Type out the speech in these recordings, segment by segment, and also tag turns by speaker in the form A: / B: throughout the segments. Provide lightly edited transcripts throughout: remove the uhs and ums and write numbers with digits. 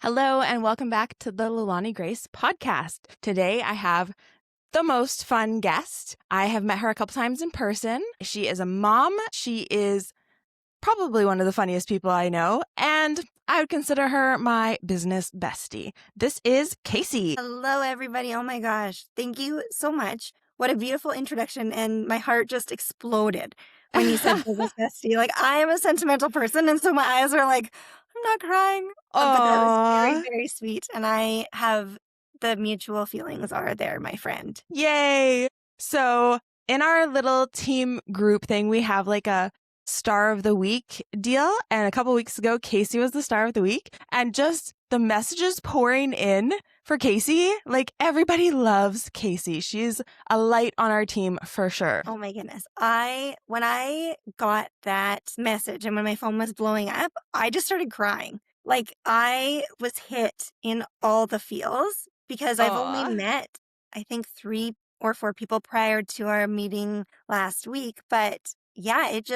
A: Hello, and welcome back to the Lilani Grace podcast. Today, I have the most fun guest. I have met her a couple times in person. She is a mom. She is probably one of the funniest people I know, and I would consider her my business bestie. This is Kasey.
B: Hello, everybody. Oh my gosh. Thank you so much. What a beautiful introduction. And my heart just exploded when you said business bestie. Like, I am a sentimental person. And so my eyes are like, I'm not crying. But that was very,
A: Aww.
B: very sweet. And I have the mutual feelings are there, my friend.
A: Yay. So in our little team group thing, we have like a star of the week deal. And a couple weeks ago, Kasey was the star of the week. And just the messages pouring in for Kasey, like everybody loves Kasey. She's a light on our team for sure.
B: Oh my goodness. When I got that message and when my phone was blowing up, I just started crying. Like I was hit in all the feels because I've only
A: Aw.
B: met, I think, 3 or 4 people prior to our meeting last week. But yeah, it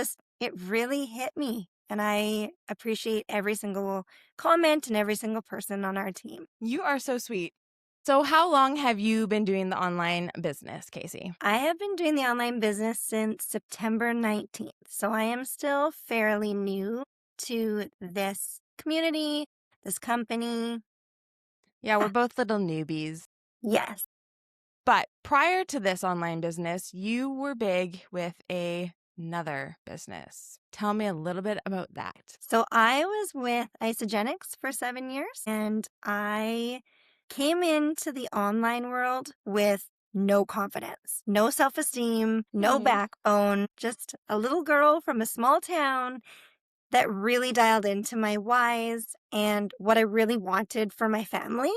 B: really hit me. And I appreciate every single comment and every single person on our team.
A: You are so sweet. So how long have you been doing the online business, Kasey?
B: I have been doing the online business since September 19th. So I am still fairly new to this community, this company.
A: Yeah, we're both little newbies.
B: Yes.
A: But prior to this online business, you were big with another business. Tell me a little bit about that.
B: So I was with Isagenix for 7 years and I came into the online world with no confidence, no self-esteem, no backbone, just a little girl from a small town that really dialed into my whys and what I really wanted for my family.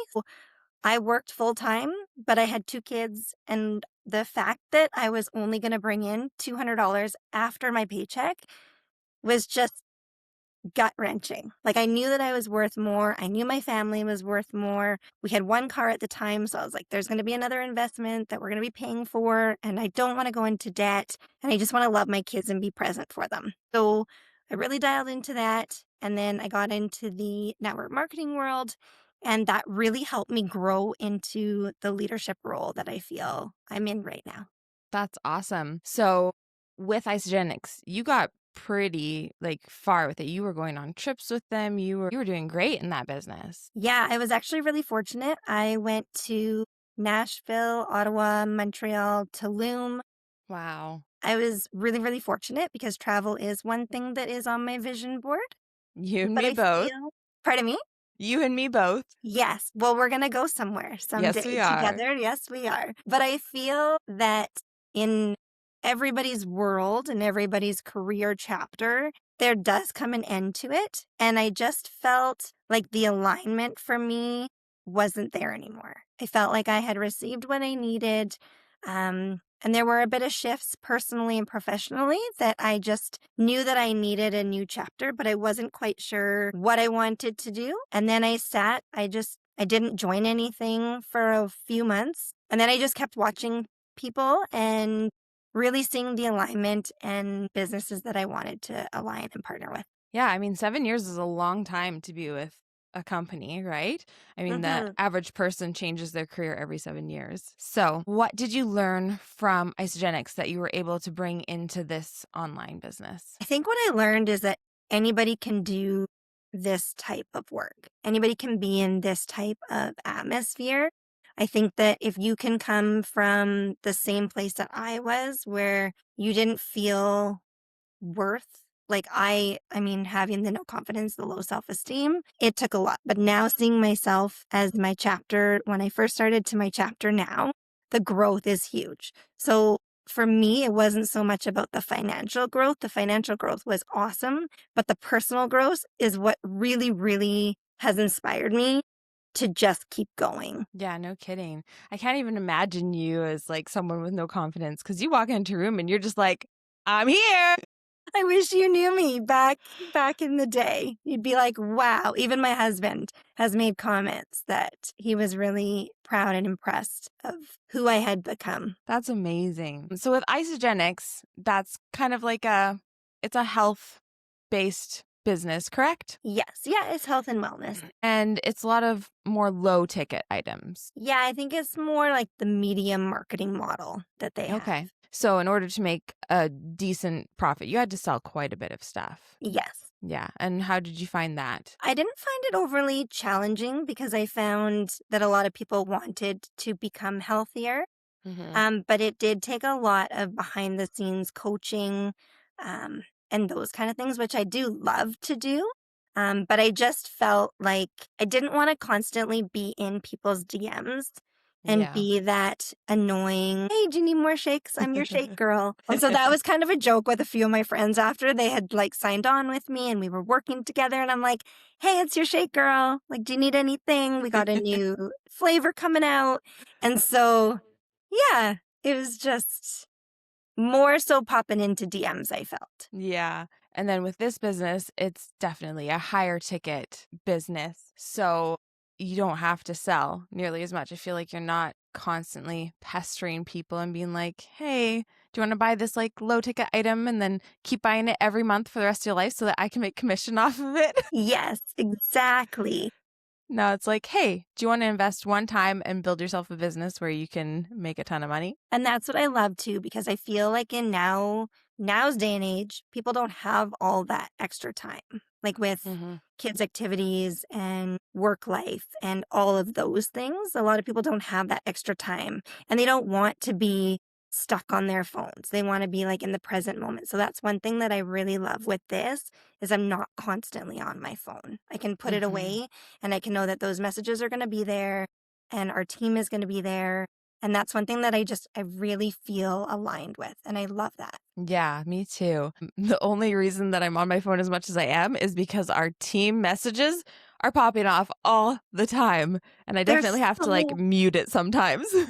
B: I worked full time, but I had 2 kids. And the fact that I was only going to bring in $200 after my paycheck was just gut wrenching. Like I knew that I was worth more. I knew my family was worth more. We had 1 car at the time. So I was like, there's going to be another investment that we're going to be paying for. And I don't want to go into debt. And I just want to love my kids and be present for them. So I really dialed into that. And then I got into the network marketing world. And that really helped me grow into the leadership role that I feel I'm in right now.
A: That's awesome. So with Isagenix, you got pretty far with it. You were going on trips with them. You were doing great in that business.
B: Yeah, I was actually really fortunate. I went to Nashville, Ottawa, Montreal, Tulum.
A: Wow.
B: I was really, really fortunate because travel is one thing that is on my vision board.
A: You and
B: But
A: me
B: I
A: both.
B: pardon me?
A: You and me both.
B: Yes. Well, we're going to go somewhere someday
A: Yes, we are.
B: together. Yes, we are. But I feel that in everybody's world and everybody's career chapter, there does come an end to it. And I just felt like the alignment for me wasn't there anymore. I felt like I had received what I needed. And there were a bit of shifts personally and professionally that I just knew that I needed a new chapter, but I wasn't quite sure what I wanted to do. And then I didn't join anything for a few months. And then I just kept watching people and really seeing the alignment and businesses that I wanted to align and partner with.
A: Yeah, I mean, 7 years is a long time to be with a company, right? I mean, the average person changes their career every 7 years. So what did you learn from Isagenix that you were able to bring into this online business?
B: I think what I learned is that anybody can do this type of work. Anybody can be in this type of atmosphere. I think that if you can come from the same place that I was, where you didn't feel worth, like I mean, having the no confidence, the low self-esteem, it took a lot. But now seeing myself as my chapter, when I first started to my chapter now, the growth is huge. So for me, it wasn't so much about the financial growth. The financial growth was awesome, but the personal growth is what really, really has inspired me to just keep going.
A: Yeah, no kidding. I can't even imagine you as someone with no confidence because you walk into a room and you're just like, I'm here.
B: I wish you knew me back in the day. You'd be like, wow. Even my husband has made comments that he was really proud and impressed of who I had become.
A: That's amazing. So with Isagenix, that's kind of it's a health-based business, correct?
B: Yes. Yeah, it's health and wellness.
A: And it's a lot of more low ticket items.
B: Yeah, I think it's more like the medium marketing model that they have.
A: Okay. So in order to make a decent profit, you had to sell quite a bit of stuff.
B: Yes.
A: Yeah. And how did you find that?
B: I didn't find it overly challenging because I found that a lot of people wanted to become healthier. But it did take a lot of behind the scenes coaching and those kind of things, which I do love to do. But I just felt like I didn't want to constantly be in people's DMs and
A: Yeah.
B: be that annoying, hey, do you need more shakes? I'm your shake girl. And so that was kind of a joke with a few of my friends after they had like signed on with me and we were working together. And I'm like, hey, it's your shake girl. Like, do you need anything? We got a new flavor coming out. And so, yeah, it was just more so popping into DMs, I felt.
A: Yeah. And then with this business, it's definitely a higher ticket business. So you don't have to sell nearly as much. I feel like you're not constantly pestering people and being like, hey, do you want to buy this like low ticket item and then keep buying it every month for the rest of your life so that I can make commission off of it?
B: Yes, exactly.
A: No, it's like, hey, do you want to invest one time and build yourself a business where you can make a ton of money?
B: And that's what I love too, because I feel like in now's day and age, people don't have all that extra time. Like with kids' activities and work life and all of those things, a lot of people don't have that extra time and they don't want to be stuck on their phones. They want to be like in the present moment. So that's one thing that I really love with this is I'm not constantly on my phone. I can put it away and I can know that those messages are going to be there and our team is going to be there. And that's one thing that I really feel aligned with. And I love that.
A: Yeah, me too. The only reason that I'm on my phone as much as I am is because our team messages are popping off all the time. And I definitely have to like mute it sometimes.
B: Oh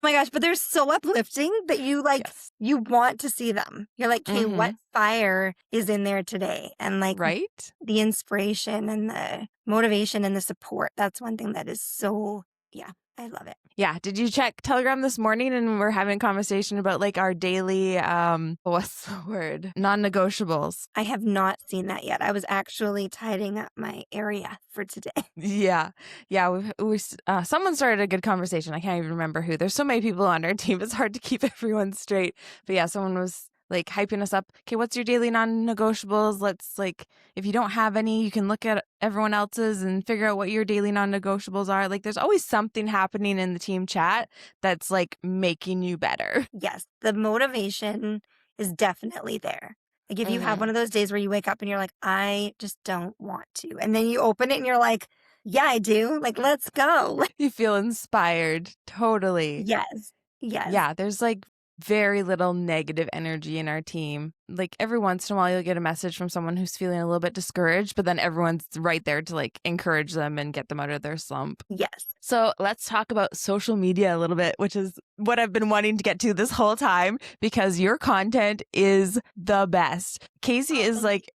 B: my gosh, but they're so uplifting that you like, you want to see them. You're like, okay, what fire is in there today? And like,
A: right?
B: The inspiration and the motivation and the support. That's one thing that is so, I love it.
A: Yeah. Did you check Telegram this morning and we're having a conversation about like our daily, what's the word? Non-negotiables.
B: I have not seen that yet. I was actually tidying up my area for today.
A: Yeah. Yeah. Someone started a good conversation. I can't even remember who. There's so many people on our team. It's hard to keep everyone straight. But yeah, someone was like hyping us up. Okay, what's your daily non-negotiables? Let's like, if you don't have any, you can look at everyone else's and figure out what your daily non-negotiables are. Like there's always something happening in the team chat that's like making you better.
B: Yes, the motivation is definitely there. Like if you have one of those days where you wake up and you're like, I just don't want to. And then you open it and you're like, yeah, I do. Like, let's go.
A: You feel inspired. Totally.
B: Yes. Yes.
A: Yeah, there's like very little negative energy in our team. Like every once in a while you'll get a message from someone who's feeling a little bit discouraged, but then everyone's right there to like encourage them and get them out of their slump.
B: Yes.
A: So let's talk about social media a little bit, which is what I've been wanting to get to this whole time because your content is the best. Kasey is like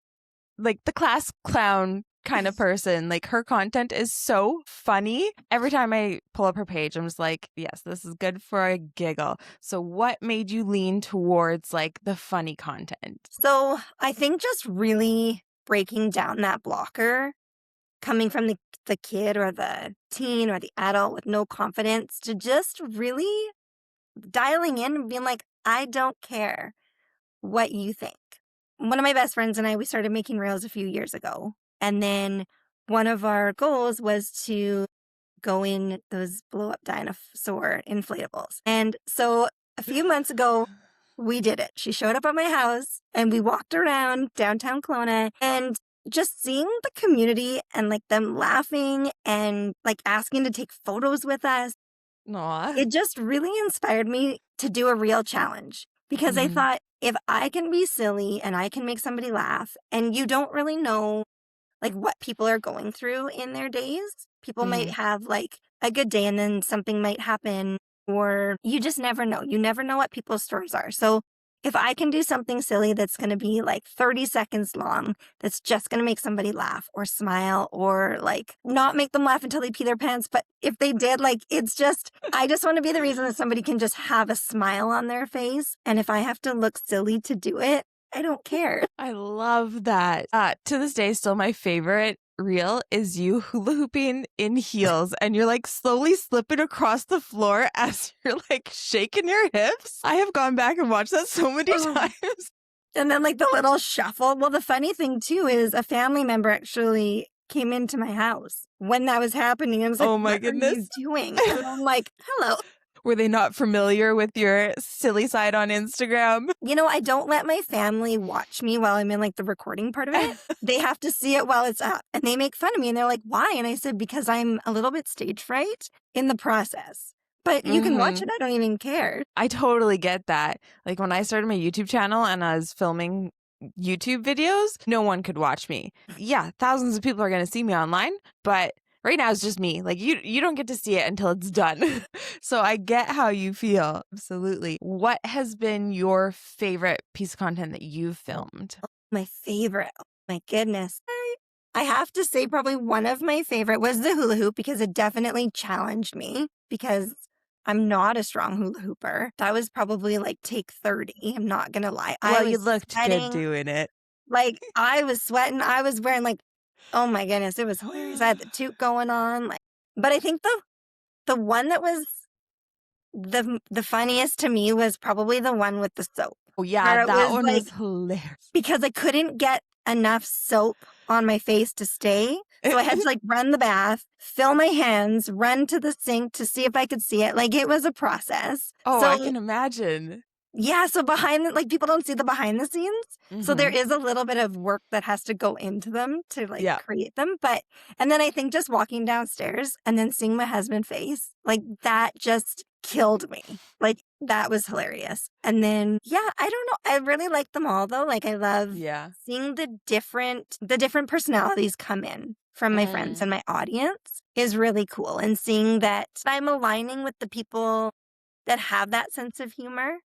A: the class clown kind of person. Like her content is so funny. Every time I pull up her page, I'm just like, yes, this is good for a giggle. So what made you lean towards like the funny content?
B: So I think just really breaking down that blocker coming from the kid or the teen or the adult with no confidence to just really dialing in and being like, I don't care what you think. One of my best friends and I, we started making reels a few years ago. And then one of our goals was to go in those blow up dinosaur inflatables. And so a few months ago, we did it. She showed up at my house and we walked around downtown Kelowna and just seeing the community and like them laughing and like asking to take photos with us.
A: Aww.
B: It just really inspired me to do a real challenge because I thought if I can be silly and I can make somebody laugh and you don't really know like what people are going through in their days. People might have like a good day and then something might happen or you just never know. You never know what people's stories are. So if I can do something silly that's going to be like 30 seconds long, that's just going to make somebody laugh or smile or like not make them laugh until they pee their pants. But if they did, like, it's just, I just want to be the reason that somebody can just have a smile on their face. And if I have to look silly to do it, I don't care.
A: I love that. To this day, still my favorite reel is you hula hooping in heels and you're like slowly slipping across the floor as you're like shaking your hips. I have gone back and watched that so many times.
B: And then like the little shuffle. Well, the funny thing too is a family member actually came into my house when that was happening. I was like,
A: Oh my
B: what
A: goodness.
B: are you doing? And I'm like, hello.
A: Were they not familiar with your silly side on Instagram?
B: You know, I don't let my family watch me while I'm in like the recording part of it. They have to see it while it's up. And they make fun of me and they're like, why? And I said, because I'm a little bit stage fright in the process. But you can watch it. I don't even care.
A: I totally get that. Like when I started my YouTube channel and I was filming YouTube videos, no one could watch me. Yeah, thousands of people are going to see me online, but right now it's just me. Like you don't get to see it until it's done. So I get how you feel. Absolutely. What has been your favorite piece of content that you've filmed?
B: My favorite. Oh, my goodness. I have to say probably one of my favorite was the hula hoop because it definitely challenged me because I'm not a strong hula hooper. That was probably like take 30. I'm not going to lie.
A: Well, you looked good doing it.
B: Like I was sweating. I was wearing like, oh my goodness, it was hilarious. I had the toque going on. But I think the one that was the funniest to me was probably the one with the soap.
A: Oh yeah, that one was hilarious.
B: Because I couldn't get enough soap on my face to stay. So I had to like run the bath, fill my hands, run to the sink to see if I could see it. Like it was a process.
A: Oh,
B: so,
A: I can imagine.
B: Yeah, so like people don't see the behind the scenes. So there is a little bit of work that has to go into them to create them. And then I think just walking downstairs and then seeing my husband's face, like that just killed me. Like that was hilarious. And then, yeah, I don't know. I really like them all though. Like I love seeing the different personalities come in from my friends and my audience is really cool. And seeing that I'm aligning with the people that have that sense of humor.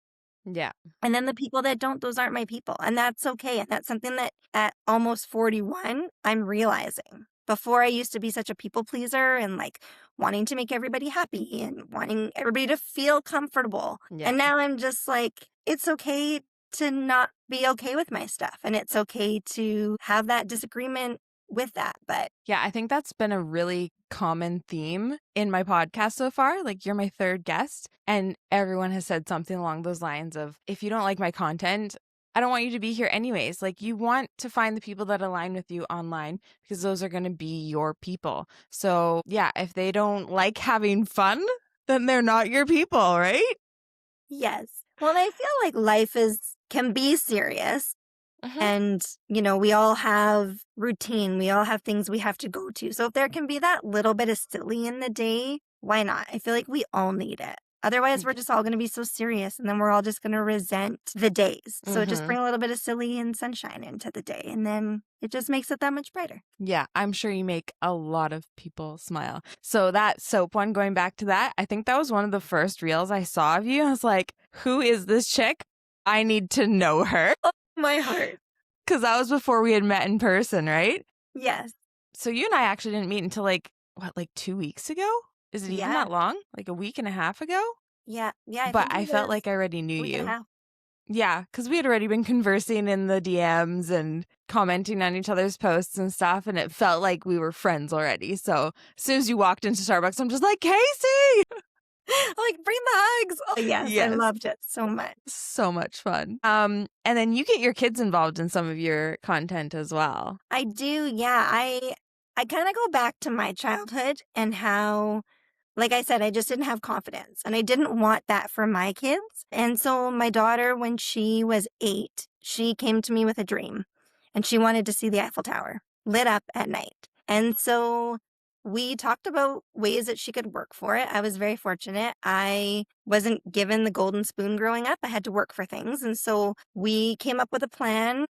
A: Yeah.
B: And then the people that don't, those aren't my people. And that's okay. And that's something that at almost 41, I'm realizing. Before I used to be such a people pleaser and like wanting to make everybody happy and wanting everybody to feel comfortable. Yeah. And now I'm just like, it's okay to not be okay with my stuff. And it's okay to have that disagreement with that. But
A: yeah, I think that's been a really common theme in my podcast so far. Like you're my third guest and everyone has said something along those lines of, if you don't like my content, I don't want you to be here anyways. Like you want to find the people that align with you online because those are going to be your people. So yeah, if they don't like having fun, then they're not your people, right?
B: Yes. Well, I feel like life can be serious. And, you know, we all have routine. We all have things we have to go to. So if there can be that little bit of silly in the day, why not? I feel like we all need it. Otherwise, we're just all going to be so serious and then we're all just going to resent the days. So just bring a little bit of silly and sunshine into the day and then it just makes it that much brighter.
A: Yeah, I'm sure you make a lot of people smile. So that soap one, going back to that, I think that was one of the first reels I saw of you. I was like, who is this chick? I need to know her.
B: My heart.
A: Because that was before we had met in person, right?
B: Yes.
A: So you and I actually didn't meet until like 2 weeks ago? Is it even that long? Like a week and a half ago?
B: Yeah. Yeah.
A: But I felt like I already knew you. Yeah, because we had already been conversing in the DMs and commenting on each other's posts and stuff. And it felt like we were friends already. So as soon as you walked into Starbucks, I'm just like, Kasey!
B: Like, bring the hugs. Oh, yes. I loved it so much.
A: So much fun. And then you get your kids involved in some of your content as well.
B: I do, yeah. I kind of go back to my childhood and how, like I said, I just didn't have confidence. And I didn't want that for my kids. And so my daughter, when she was 8, she came to me with a dream. And she wanted to see the Eiffel Tower lit up at night. And so we talked about ways that she could work for it. I was very fortunate. I wasn't given the golden spoon growing up. I had to work for things. And so we came up with a plan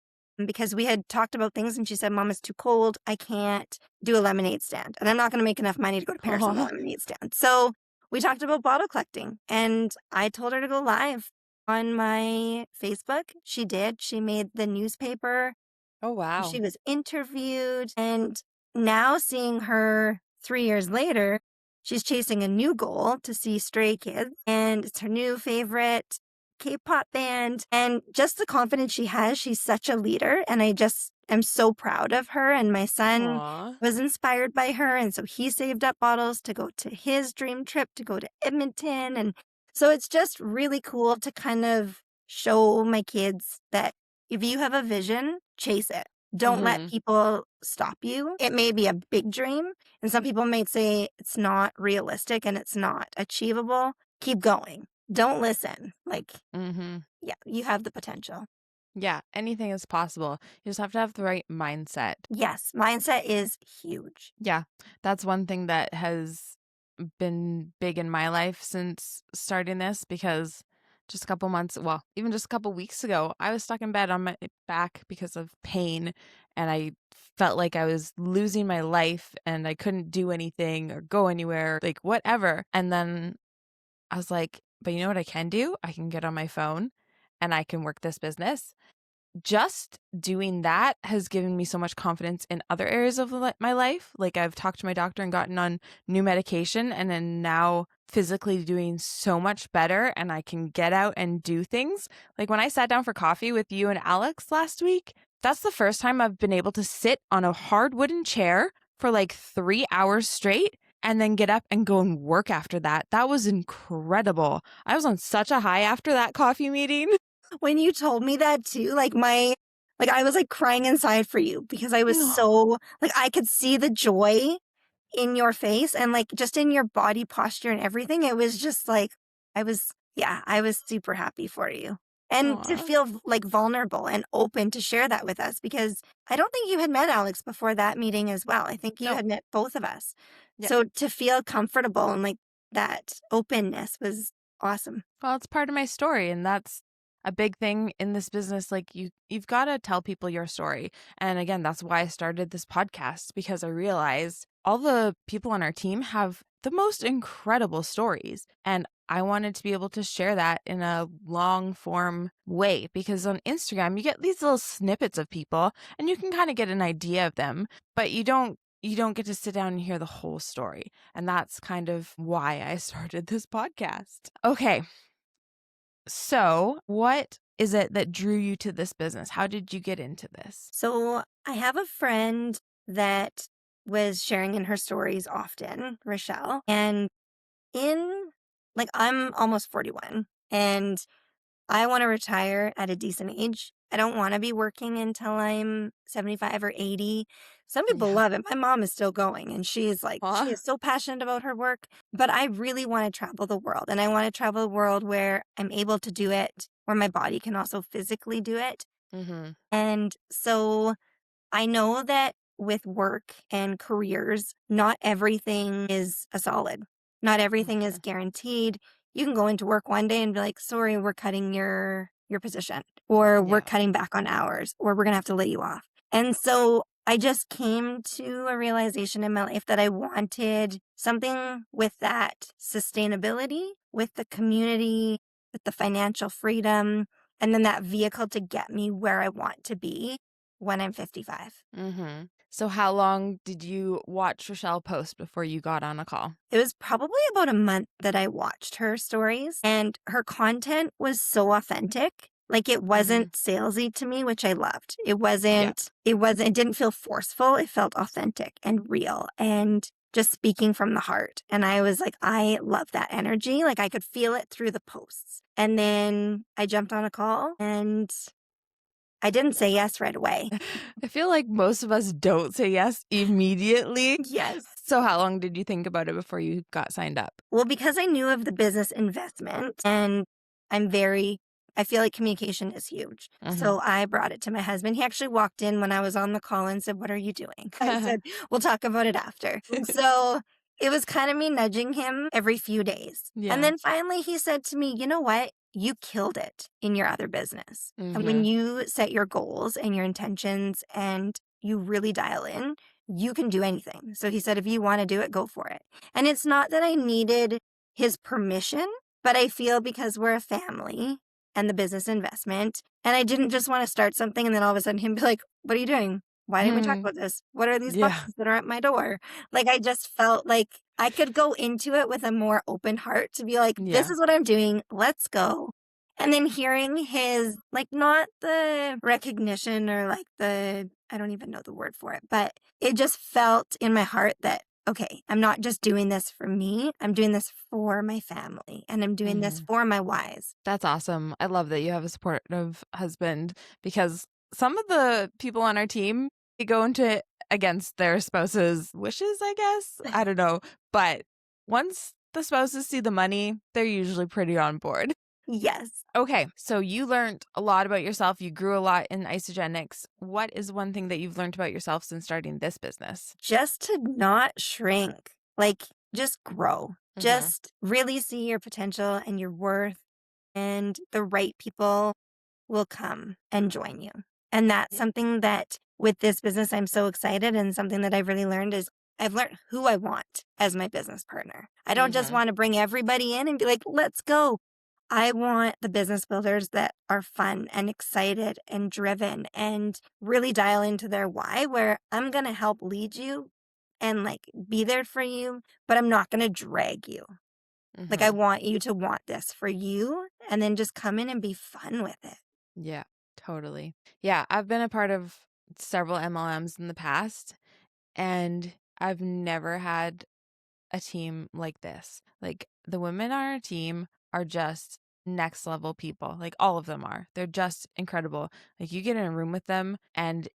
B: because we had talked about things and she said, Mom, it's too cold. I can't do a lemonade stand. And I'm not going to make enough money to go to Paris on a lemonade stand. So we talked about bottle collecting and I told her to go live on my Facebook. She did. She made the newspaper.
A: Oh, wow.
B: She was interviewed. And now seeing her 3 years later, she's chasing a new goal to see stray kids. And it's her new favorite K-pop band. And just the confidence she has, she's such a leader. And I just am so proud of her. And my son
A: Aw.
B: was inspired by her. And so he saved up bottles to go to his dream trip to go to Edmonton. And so it's just really cool to kind of show my kids that if you have a vision, chase it. Don't let
A: Mhm.
B: people stop you. It may be a big dream, and some people might say it's not realistic and it's not achievable. Keep going. Don't listen. Like,
A: Mhm.
B: yeah, you have the potential.
A: Yeah, anything is possible. You just have to have the right mindset.
B: Yes, mindset is huge.
A: Yeah, that's one thing that has been big in my life since starting this because just a couple months, well, even just a couple weeks ago, I was stuck in bed on my back because of pain and I felt like I was losing my life and I couldn't do anything or go anywhere, like whatever. And then I was like, but you know what I can do? I can get on my phone and I can work this business. Just doing that has given me so much confidence in other areas of my life. Like I've talked to my doctor and gotten on new medication and then now physically doing so much better and I can get out and do things. Like when I sat down for coffee with you and Alex last week, that's the first time I've been able to sit on a hard wooden chair for like 3 hours straight and then get up and go and work after that. That was incredible. I was on such a high after that coffee meeting.
B: When you told me that too, like I was like crying inside for you because I was so like I could see the joy in your face and like just in your body posture and everything. It was just like I was super happy for you. And to
A: Aw.
B: feel like vulnerable and open to share that with us because I don't think you had met Alex before that meeting as well. I think you
A: No.
B: had met both of us.
A: Yeah.
B: So to feel comfortable and like that openness was awesome.
A: Well, it's part of my story, and that's a big thing in this business. Like you've got to tell people your story. And again, that's why I started this podcast because I realized all the people on our team have the most incredible stories. And I wanted to be able to share that in a long form way because on Instagram, you get these little snippets of people and you can kind of get an idea of them, but you don't get to sit down and hear the whole story. And that's kind of why I started this podcast. Okay. So, what is it that drew you to this business? How did you get into this?
B: So I have a friend that was sharing in her stories often, Rochelle. And in like I'm almost 41 and I want to retire at a decent age. I don't want to be working until I'm 75 or 80. Some people
A: Yeah.
B: love it. My mom is still going and she
A: Aw.
B: is so passionate about her work, but I really want to travel the world and I want to travel the world where I'm able to do it, where my body can also physically do it.
A: Mhm.
B: And so I know that with work and careers, not everything is a solid. Not everything is
A: Okay.
B: guaranteed. You can go into work one day and be like, sorry, we're cutting your position, or we're
A: Yeah.
B: cutting back on hours, or we're gonna have to lay you off. And so I just came to a realization in my life that I wanted something with that sustainability, with the community, with the financial freedom, and then that vehicle to get me where I want to be when I'm 55.
A: Mhm. So, how long did you watch Rochelle post before you got on a call?
B: It was probably about a month that I watched her stories, and her content was so authentic. Like it
A: Mhm.
B: wasn't salesy to me, which I loved.
A: Yeah.
B: It didn't feel forceful. It felt authentic and real and just speaking from the heart. And I was like, I love that energy. Like I could feel it through the posts. And then I jumped on a call and I didn't say yes right away.
A: I feel like most of us don't say yes immediately.
B: Yes.
A: So, how long did you think about it before you got signed up?
B: Well, because I knew of the business investment and I feel like communication is huge.
A: Mhm.
B: So I brought it to my husband. He actually walked in when I was on the call and said, "What are you doing?" I said, "We'll talk about it after." And so it was kind of me nudging him every few days. And
A: Yeah.
B: then finally he said to me, "You know what? You killed it in your other business. And when
A: Mhm.
B: you set your goals and your intentions and you really dial in, you can do anything." So he said, "If you want to do it, go for it." And it's not that I needed his permission, but I feel because we're a family and the business investment, and I didn't just want to start something and then all of a sudden him be like, "What are you doing? Why didn't we talk
A: Mhm.
B: about this? What are these
A: Yeah.
B: boxes that are at my door?" Like I just felt like I could go into it with a more open heart to be like, "This
A: Yeah.
B: is what I'm doing. Let's go." And then hearing his, like, not the recognition or like I don't even know the word for it, but it just felt in my heart that, okay, I'm not just doing this for me. I'm doing this for my family and I'm doing this
A: Mhm.
B: for my whys.
A: That's awesome. I love that you have a supportive husband because some of the people on our team, they go into against their spouse's wishes, I guess. I don't know. But once the spouses see the money, they're usually pretty on board.
B: Yes.
A: Okay, so you learned a lot about yourself. You grew a lot in Isagenix. What is one thing that you've learned about yourself since starting this business?
B: Just to not shrink, like, just grow.
A: Mm-hmm.
B: Just really see your potential and your worth, and the right people will come and join you. And that's something that with this business, I'm so excited. And something that I've really learned is I've learned who I want as my business partner. I don't just
A: Mm-hmm.
B: want to bring everybody in and be like, let's go. I want the business builders that are fun and excited and driven and really dial into their why, where I'm going to help lead you and like be there for you, but I'm not going to drag you. Like, I
A: Mm-hmm.
B: want you to want this for you and then just come in and be fun with it.
A: Yeah, totally. Yeah, I've been a part of several MLMs in the past, and I've never had a team like this. Like, the women on our team are just next level people. Like, all of them are. They're just incredible. Like, you get in a room with them, and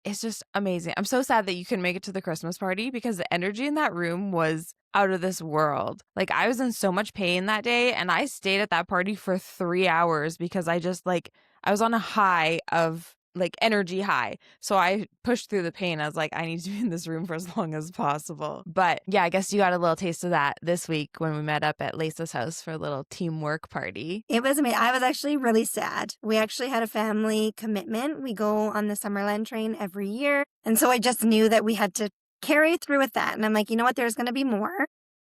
A: it's just amazing. I'm so sad that you couldn't make it to the Christmas party because the energy in that room was out of this world. Like, I was in so much pain that day, and I stayed at that party for 3 hours because I just like I was on a high of like energy high. So I pushed through the pain. I was like, I need to be in this room for as long as possible. But yeah, I guess you got a little taste of that this week when we met up at Lisa's house for a little teamwork party.
B: It was amazing. I was actually really sad. We actually had a family commitment. We go on the Summerland train every year. And so I just knew that we had to carry through with that. And I'm like, you know what? There's going to be more.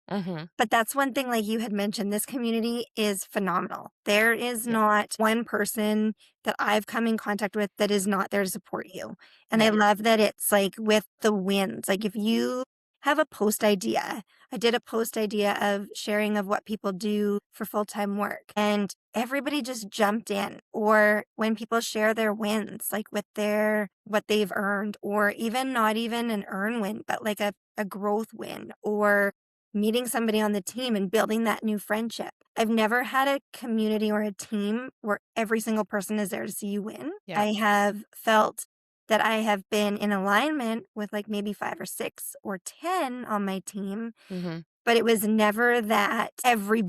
A: Mm-hmm.
B: But that's one thing, like you had mentioned, this community is phenomenal. There is
A: Yeah.
B: not one person that I've come in contact with that is not there to support you. And I
A: Yeah.
B: love that it's like with the wins. Like if you have a post idea, I did a post idea of sharing of what people do for full-time work. And everybody just jumped in. Or when people share their wins, like with their what they've earned, or even not even an earn win, but like a growth win, or meeting somebody on the team and building that new friendship. I've never had a community or a team where every single person is there to see you win.
A: Yeah.
B: I have felt that I have been in alignment with like maybe 5 or 6 or 10 on my team,
A: Mm-hmm.
B: but it was never that every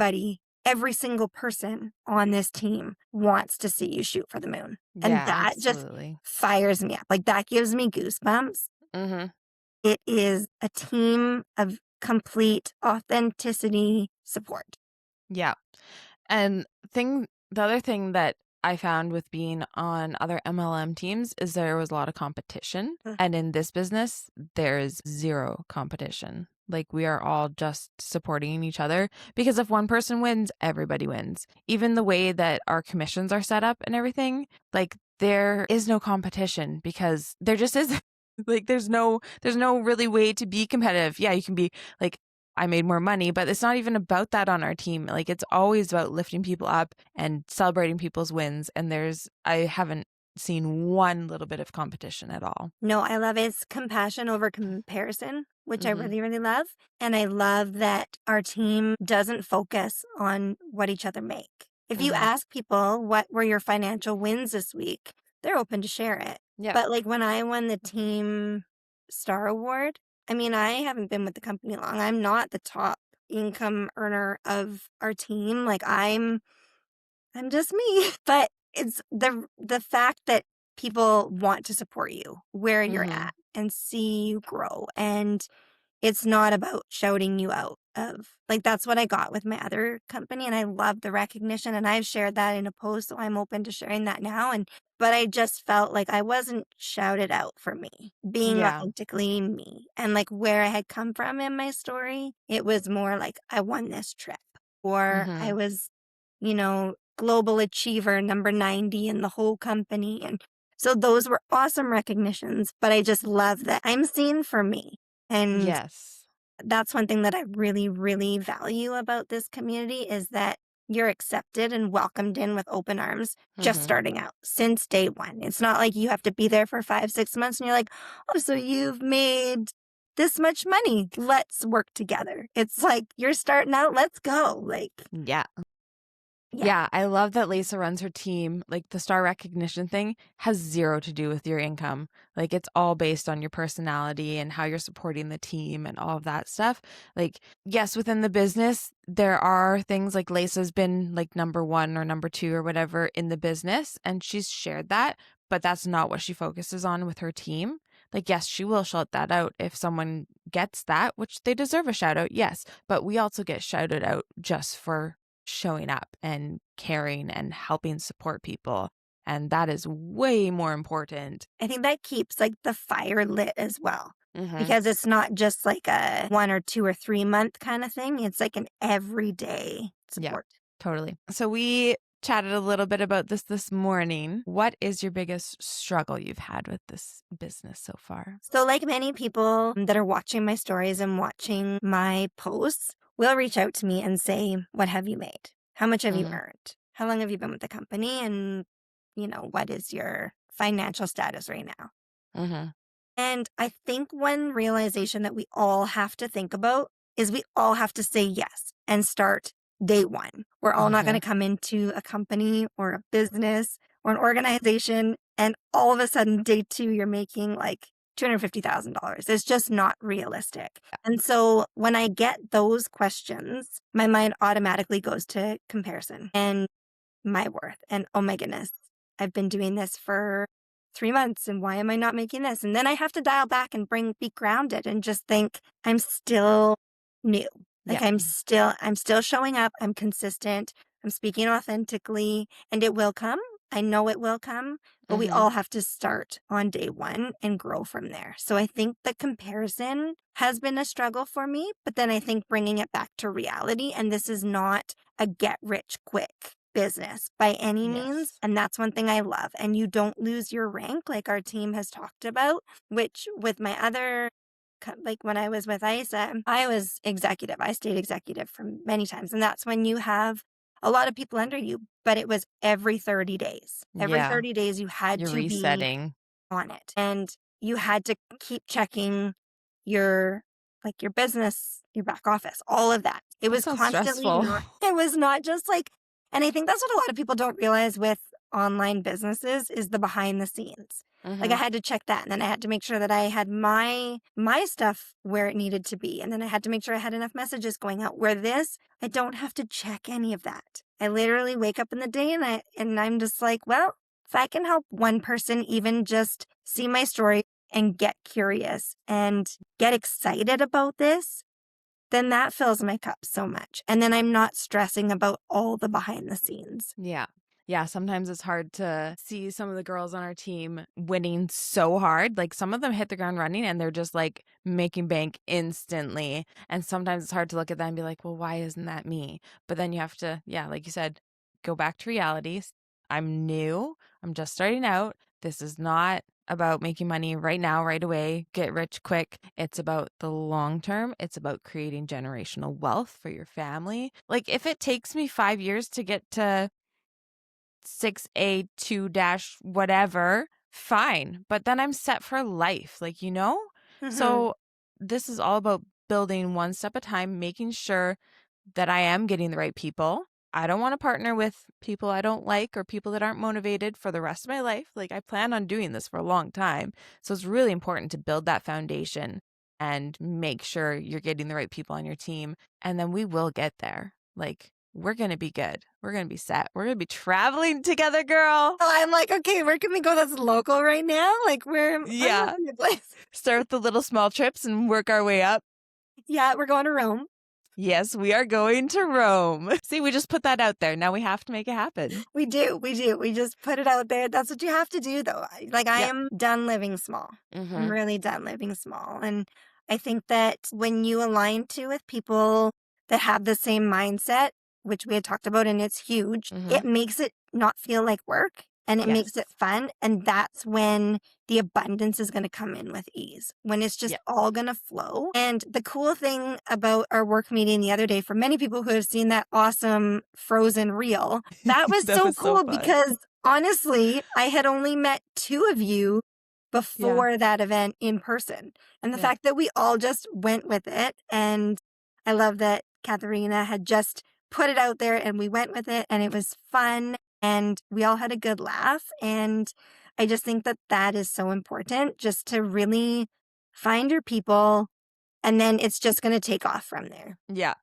B: single person on this team wants to see you shoot for the moon. And
A: Yeah,
B: that just
A: absolutely.
B: fires me up. Like that gives me goosebumps.
A: Mm-hmm.
B: It is a team of complete authenticity support.
A: Yeah. And the other thing that I found with being on other MLM teams is there was a lot of competition.
B: Mm.
A: And in this business, there is zero competition. Like, we are all just supporting each other because if one person wins, everybody wins. Even the way that our commissions are set up and everything, like, there is no competition because there just is like there's no really way to be competitive. Yeah, you can be like, I made more money, but it's not even about that on our team. Like, it's always about lifting people up and celebrating people's wins. And I haven't seen one little bit of competition at all.
B: No, I love it's compassion over comparison, which I
A: Mm-hmm.
B: really, really love. And I love that our team doesn't focus on what each other make. If you
A: Mm-hmm.
B: ask people what were your financial wins this week, they're open to share it.
A: Yep.
B: But like when I won the team star award, I mean, I haven't been with the company long. I'm not the top income earner of our team. Like I'm just me. But it's the fact that people want to support you where you're
A: Mm-hmm.
B: at and see you grow. And it's not about shouting you out of like that's what I got with my other company. And I love the recognition. And I've shared that in a post. So I'm open to sharing that now. But I just felt like I wasn't shouted out for me, being
A: Yeah.
B: authentically me. And like where I had come from in my story, it was more like I won this trip or I
A: Mm-hmm.
B: was, global achiever number 90 in the whole company. And so those were awesome recognitions, but I just love that I'm seen for me. And
A: Yes.
B: that's one thing that I really, really value about this community is that you're accepted and welcomed in with open arms just
A: Mhm.
B: starting out since day one. It's not like you have to be there for 5-6 months and you're like, oh, so you've made this much money. Let's work together. It's like you're starting out. Let's go. Like,
A: Yeah.
B: yeah.
A: Yeah, I love that Lisa runs her team. Like the star recognition thing has zero to do with your income. Like it's all based on your personality and how you're supporting the team and all of that stuff. Like, yes, within the business, there are things like Lisa's been like number 1 or number 2 or whatever in the business, and she's shared that, but that's not what she focuses on with her team. Like, yes, she will shout that out if someone gets that, which they deserve a shout out, yes, but we also get shouted out just for showing up and caring and helping support people. And that is way more important.
B: I think that keeps like the fire lit as well.
A: Mm-hmm.
B: Because it's not just like a 1 or 2 or 3 month kind of thing. It's like an everyday support.
A: Totally. So we chatted a little bit about this morning. What is your biggest struggle you've had with this business so far?
B: So like many people that are watching my stories and watching my posts will reach out to me and say, what have you made? How much have you earned? How long have you been with the company? And, what is your financial status right now?
A: Mm-hmm.
B: And I think one realization that we all have to think about is we all have to say yes and start day one. We're all not going to come into a company or a business or an organization and all of a sudden day 2 you're making like $250,000. It's just not realistic. And so when I get those questions, my mind automatically goes to comparison and my worth. And oh my goodness, I've been doing this for 3 months and why am I not making this? And then I have to dial back and be grounded and just think I'm still new. Like I'm still showing up. I'm consistent. I'm speaking authentically and it will come. I know it will come, but we all have to start on day 1 and grow from there. So I think the comparison has been a struggle for me, but then I think bringing it back to reality, and this is not a get rich quick business by any means. And that's one thing I love. And you don't lose your rank like our team has talked about, which with my other, like when I was with Isa, I was executive. I stayed executive for many times. And that's when you have a lot of people under you, but it was every 30 days. Every 30 days you had
A: You're
B: to
A: resetting.
B: be on it. And you had to keep checking your business, your back office, all of that. It was constantly it was not just like, and I think that's what a lot of people don't realize with online businesses is the behind the scenes. Like I had to check that and then I had to make sure that I had my stuff where it needed to be. And then I had to make sure I had enough messages going out. Where this, I don't have to check any of that. I literally wake up in the day and I'm just like, well, if I can help one person even just see my story and get curious and get excited about this, then that fills my cup so much. And then I'm not stressing about all the behind the scenes.
A: Yeah, sometimes it's hard to see some of the girls on our team winning so hard. Like some of them hit the ground running and they're just like making bank instantly. And sometimes it's hard to look at that and be like, well, why isn't that me? But then you have to, like you said, go back to reality. I'm new. I'm just starting out. This is not about making money right now, right away, get rich quick. It's about the long term. It's about creating generational wealth for your family. Like if it takes me 5 years to get to 6A2 dash whatever, fine. But then I'm set for life, So this is all about building one step at a time, making sure that I am getting the right people. I don't want to partner with people I don't like or people that aren't motivated for the rest of my life. Like I plan on doing this for a long time. So it's really important to build that foundation and make sure you're getting the right people on your team. And then we will get there. Like we're going to be good. We're going to be set. We're going to be traveling together, girl.
B: Oh, I'm like, okay, where can we go that's local right now? Like we're
A: start with the little small trips and work our way up.
B: Yeah, we're going to Rome.
A: Yes, we are going to Rome. See, we just put that out there. Now we have to make it happen.
B: We do. We just put it out there. That's what you have to do, though. Like, I am done living small. I'm really done living small. And I think that when you align with people that have the same mindset, which we had talked about, and it's huge, it makes it not feel like work. and it makes
A: Yes.
B: it fun. And that's when the abundance is going to come in with ease, when it's just
A: Yep.
B: all going to flow. And the cool thing about our work meeting the other day, for many people who have seen that awesome Frozen reel, that was
A: That
B: so
A: was so
B: cool
A: fun.
B: because honestly, I had only met 2 of you before that event in person. And the
A: Yeah.
B: fact that we all just went with it. And I love that Katharina had just put it out there and we went with it and it was fun and we all had a good laugh. And I just think that that is so important, just to really find your people, and then it's just going to take off from there.
A: Yeah.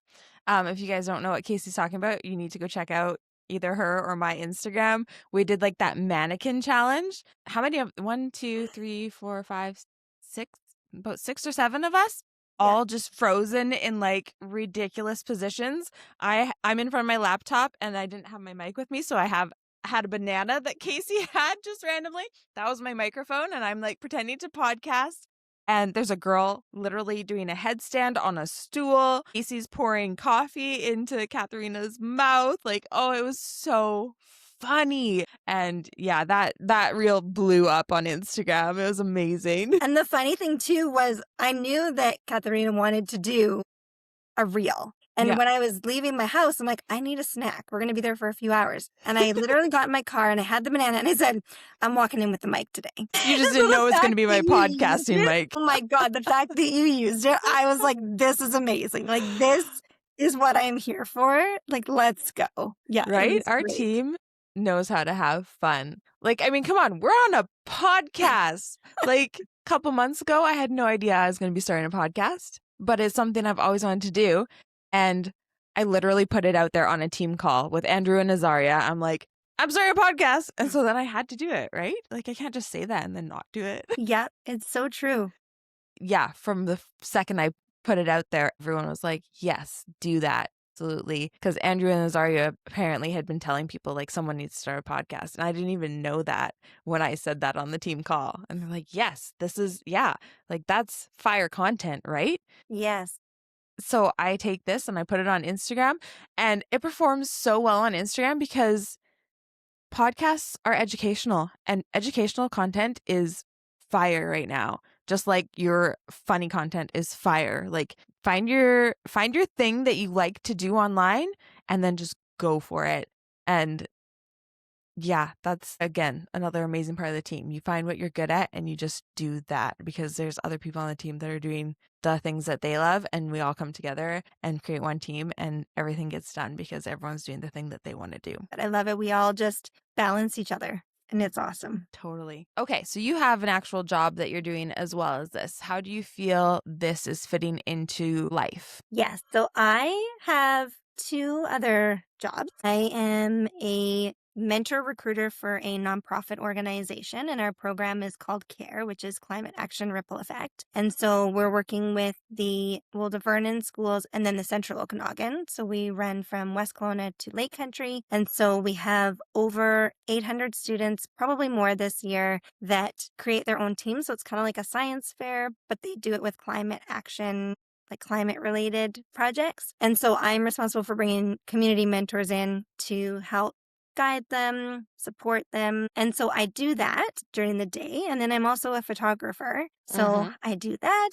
A: If you guys don't know what Kasey's talking about, you need to go check out either her or my Instagram. We did like that mannequin challenge. How many of 1, 2, 3, 4, 5, 6, about 6 or 7 of us,
B: Yeah.
A: all just frozen in like ridiculous positions. I'm in front of my laptop and I didn't have my mic with me, so I had a banana that Kasey had just randomly. That was my microphone, and I'm like pretending to podcast. And there's a girl literally doing a headstand on a stool. Casey's pouring coffee into Katharina's mouth. Like, oh, it was so funny. And yeah, that reel blew up on Instagram. It was amazing.
B: And the funny thing too was I knew that Katharina wanted to do a reel. And
A: Yeah.
B: when I was leaving my house, I'm like, I need a snack. We're going to be there for a few hours. And I literally got in my car and I had the banana and I said, I'm walking in with the mic today.
A: You just
B: So
A: didn't
B: the
A: know it was going to
B: fact
A: be my
B: that you used
A: podcasting
B: it-
A: mic.
B: Oh my God, the fact that you used it, I was like, this is amazing. Like, this is what I'm here for. Like, let's go. Yeah. it
A: Right?
B: was
A: Our
B: great.
A: team knows how to have fun. Like, I mean, come on, we're on a podcast. Like, a couple months ago, I had no idea I was going to be starting a podcast, but it's something I've always wanted to do. And I literally put it out there on a team call with Andrew and Azaria. I'm like, I'm starting a podcast. And so then I had to do it, right? Like, I can't just say that and then not do it.
B: Yeah, it's so true.
A: Yeah, from the second I put it out there, everyone was like, yes, do that. Absolutely. Because Andrew and Azaria apparently had been telling people like someone needs to start a podcast. And I didn't even know that when I said that on the team call. And they're like, yes, this is, yeah, like that's fire content, right?
B: Yes.
A: So I take this and I put it on Instagram, and it performs so well on Instagram because podcasts are educational, and educational content is fire right now. Just like your funny content is fire. Like find your thing that you like to do online and then just go for it. And yeah, that's again another amazing part of the team. You find what you're good at and you just do that, because there's other people on the team that are doing the things that they love, and we all come together and create one team and everything gets done because everyone's doing the thing that they want to do.
B: But I love it. We all just balance each other and it's awesome.
A: Totally. Okay, so you have an actual job that you're doing as well as this. How do you feel this is fitting into life?
B: Yes. So I have 2 other jobs. I am a mentor recruiter for a nonprofit organization, and our program is called CARE, which is Climate Action Ripple Effect. And so we're working with the Vernon schools and then the Central Okanagan. So we run from West Kelowna to Lake Country. And so we have over 800 students, probably more this year, that create their own team. So it's kind of like a science fair, but they do it with climate action, like climate related projects. And so I'm responsible for bringing community mentors in to help guide them, support them. And so I do that during the day. And then I'm also a photographer. So I do that.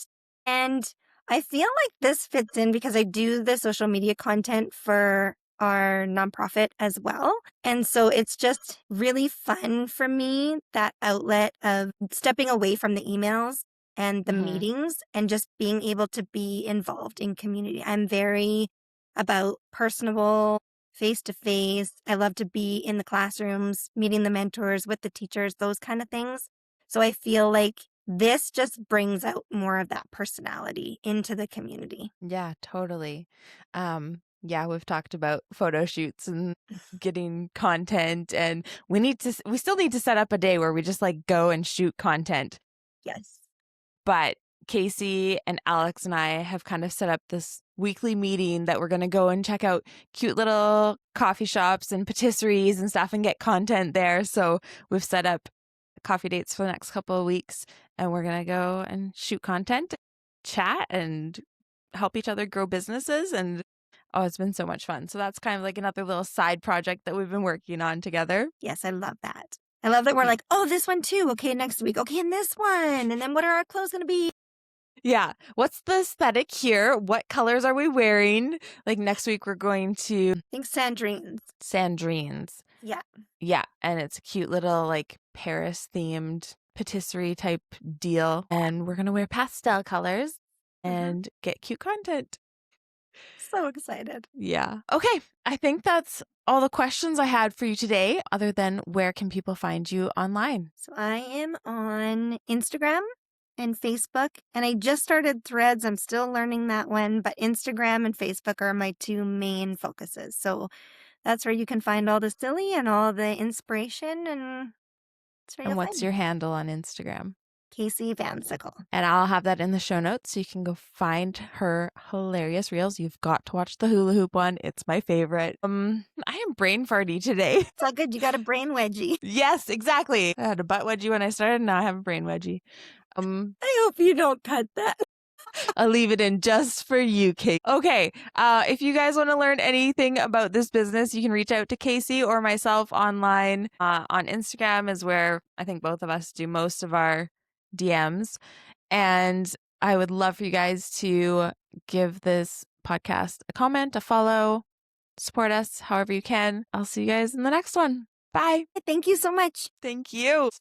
B: And I feel like this fits in because I do the social media content for our nonprofit as well. And so it's just really fun for me, that outlet of stepping away from the emails and the meetings and just being able to be involved in community. I'm very about personable, face-to-face. I love to be in the classrooms, meeting the mentors with the teachers, those kind of things. So I feel like this just brings out more of that personality into the community.
A: Yeah, totally. Yeah, we've talked about photo shoots and getting content, and we still need to set up a day where we just like go and shoot content.
B: Yes.
A: But Kasey and Alex and I have kind of set up this weekly meeting that we're going to go and check out cute little coffee shops and patisseries and stuff and get content there. So we've set up coffee dates for the next couple of weeks, and we're going to go and shoot content, chat, and help each other grow businesses. And oh, it's been so much fun. So that's kind of like another little side project that we've been working on together.
B: Yes, I love that. I love that we're like, oh, this one too. Okay, next week. Okay, and this one. And then what are our clothes going to be?
A: Yeah. What's the aesthetic here? What colors are we wearing? Like next week, we're going to
B: I think sandrines.
A: Sandrines.
B: Yeah.
A: Yeah. And it's a cute little like Paris themed patisserie type deal. And we're going to wear pastel colors and get cute content.
B: So excited.
A: Yeah. Okay. I think that's all the questions I had for you today, other than where can people find you online?
B: So I am on Instagram and Facebook, and I just started Threads. I'm still learning that one, but Instagram and Facebook are my two main focuses. So that's where you can find all the silly and all the inspiration, and that's where
A: And
B: you'll
A: what's
B: find
A: your
B: me.
A: handle on Instagram?
B: Kasey Vansickle.
A: And I'll have that in the show notes so you can go find her hilarious reels. You've got to watch the hula hoop one. It's my favorite. I am brain farty today.
B: It's all good. You got a brain wedgie.
A: Yes, exactly. I had a butt wedgie when I started. Now I have a brain wedgie.
B: I hope you don't cut that.
A: I'll leave it in just for you, Kate. Okay. If you guys want to learn anything about this business, you can reach out to Kasey or myself online. On Instagram is where I think both of us do most of our DMs. And I would love for you guys to give this podcast a comment, a follow, support us however you can. I'll see you guys in the next one. Bye.
B: Thank you so much.
A: Thank you.